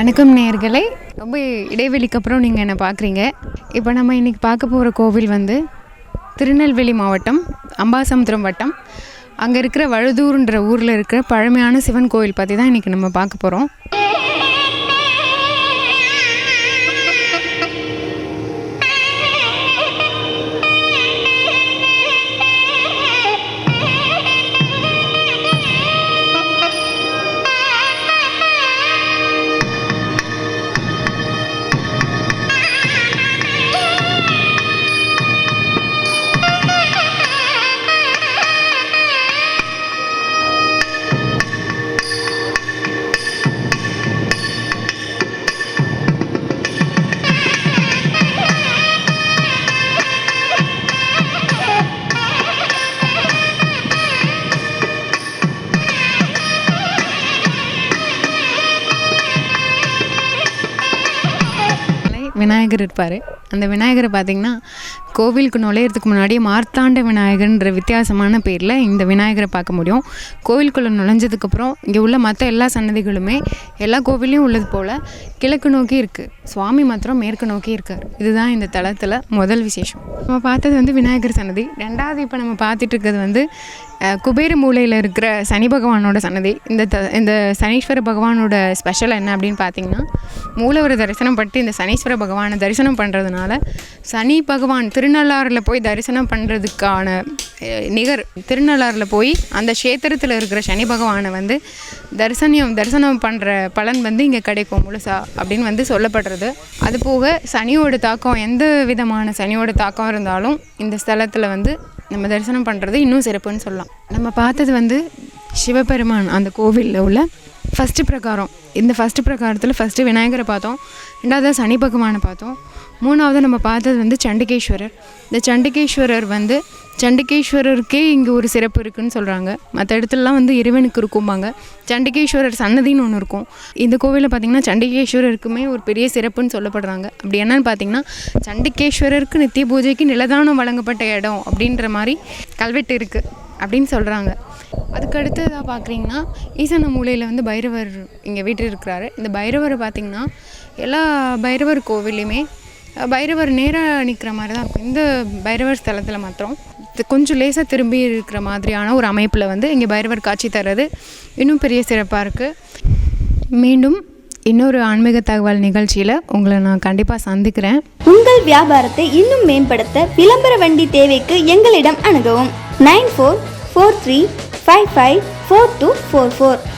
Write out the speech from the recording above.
வணக்கம் நேயர்களே, ரொம்ப இடைவெளிக்கு அப்புறம் நீங்கள் என்னை பார்க்குறீங்க. இப்போ நம்ம இன்றைக்கி பார்க்க போகிற கோவில் வந்து திருநெல்வேலி மாவட்டம் அம்பாசமுத்திரம் வட்டம் அங்கே இருக்கிற வழுதூர்ன்ற ஊரில் இருக்கிற பழமையான சிவன் கோவில் பற்றி தான் இன்றைக்கி நம்ம பார்க்க போகிறோம். விநாயகர் இருப்பார். அந்த விநாயகரை பார்த்திங்கன்னா கோவிலுக்கு நுழையிறதுக்கு முன்னாடியே மார்த்தாண்ட விநாயகர்ன்ற வித்தியாசமான பேரில் இந்த விநாயகரை பார்க்க முடியும். கோவிலுக்குள்ளே நுழைஞ்சதுக்கப்புறம் இங்கே உள்ள மற்ற எல்லா சன்னதிகளுமே எல்லா கோவிலையும் உள்ளது போல் கிழக்கு நோக்கி இருக்குது. சுவாமி மாத்திரம் மேற்கு நோக்கி இருக்கார். இதுதான் இந்த தலத்தில் முதல் விசேஷம். நம்ம பார்த்தது வந்து விநாயகர் சன்னதி. ரெண்டாவது இப்போ நம்ம பார்த்துட்டு இருக்கிறது வந்து குபேர மூலையில் இருக்கிற சனி பகவானோட சன்னதி. இந்த சனீஸ்வர பகவானோட ஸ்பெஷல் என்ன அப்படின்னு பார்த்திங்கன்னா, மூலவரை தரிசனம் பண்ணிட்டு இந்த சனீஸ்வர பகவானை தரிசனம் பண்ணுறதுனால சனி பகவான் திருநள்ளாறில் போய் தரிசனம் பண்ணுறதுக்கான நிகர் திருநள்ளாறில் போய் அந்த க்ஷேத்திரத்தில் இருக்கிற சனி பகவானை வந்து தரிசனம் பண்ணுற பலன் வந்து இங்கே கிடைக்கும் முழுசா அப்படின்னு வந்து சொல்லப்படுறது. அது போக சனியோட தாக்கம், எந்த விதமான சனியோட தாக்கம் இருந்தாலும் இந்த ஸ்தலத்தில் வந்து நம்ம தரிசனம் பண்ணுறது இன்னும் சிறப்புன்னு சொல்லலாம். நம்ம பார்த்தது வந்து சிவபெருமான் அந்த கோவிலில் உள்ள ஃபஸ்ட்டு பிரகாரம். இந்த ஃபஸ்ட்டு பிரகாரத்தில் ஃபஸ்ட்டு விநாயகரை பார்த்தோம், ரெண்டாவது சனி பகவானை பார்த்தோம், மூணாவது நம்ம பார்த்தது வந்து சண்டிகேஸ்வரர். இந்த சண்டிகேஸ்வரர் வந்து சண்டிகேஸ்வரருக்கே இங்கே ஒரு சிறப்பு இருக்குதுன்னு சொல்கிறாங்க. மற்ற இடத்துலலாம் வந்து இறைவனுக்கு இருக்கும்பாங்க. சண்டிகேஸ்வரர் சன்னதின்னு ஒன்று இருக்கும். இந்த கோவிலில் பார்த்திங்கன்னா சண்டிகேஸ்வரருக்குமே ஒரு பெரிய சிறப்புன்னு சொல்லப்படுறாங்க. அப்படி என்னன்னு பார்த்திங்கன்னா, சண்டிகேஸ்வரருக்கு நித்திய பூஜைக்கு நிலதானம் வழங்கப்பட்ட இடம் அப்படின்ற மாதிரி கல்வெட்டு இருக்குது அப்படின்னு சொல்கிறாங்க. அதுக்கடுத்து தான் பார்க்குறீங்கன்னா ஈசான மூலையில் வந்து பைரவர் இங்கே வீட்டில் இருக்கிறாரு. இந்த பைரவரை பார்த்திங்கன்னா எல்லா பைரவர் கோவிலையுமே பைரவர் நேராக நிற்கிற மாதிரி தான் இருக்கும். இந்த பைரவர் ஸ்தலத்தில் மாத்திரம் கொஞ்சம் லேசாக திரும்பி இருக்கிற மாதிரியான ஒரு அமைப்பில் வந்து இங்கே பைரவர் காட்சி தர்றது இன்னும் பெரிய சிறப்பாக இருக்குது. மீண்டும் இன்னொரு ஆன்மீக தகவல் நிகழ்ச்சியில் உங்களை நான் கண்டிப்பாக சந்திக்கிறேன். உங்கள் வியாபாரத்தை இன்னும் மேம்படுத்த விளம்பர வண்டி தேவைக்கு எங்களிடம் அணுகவும். 9443554244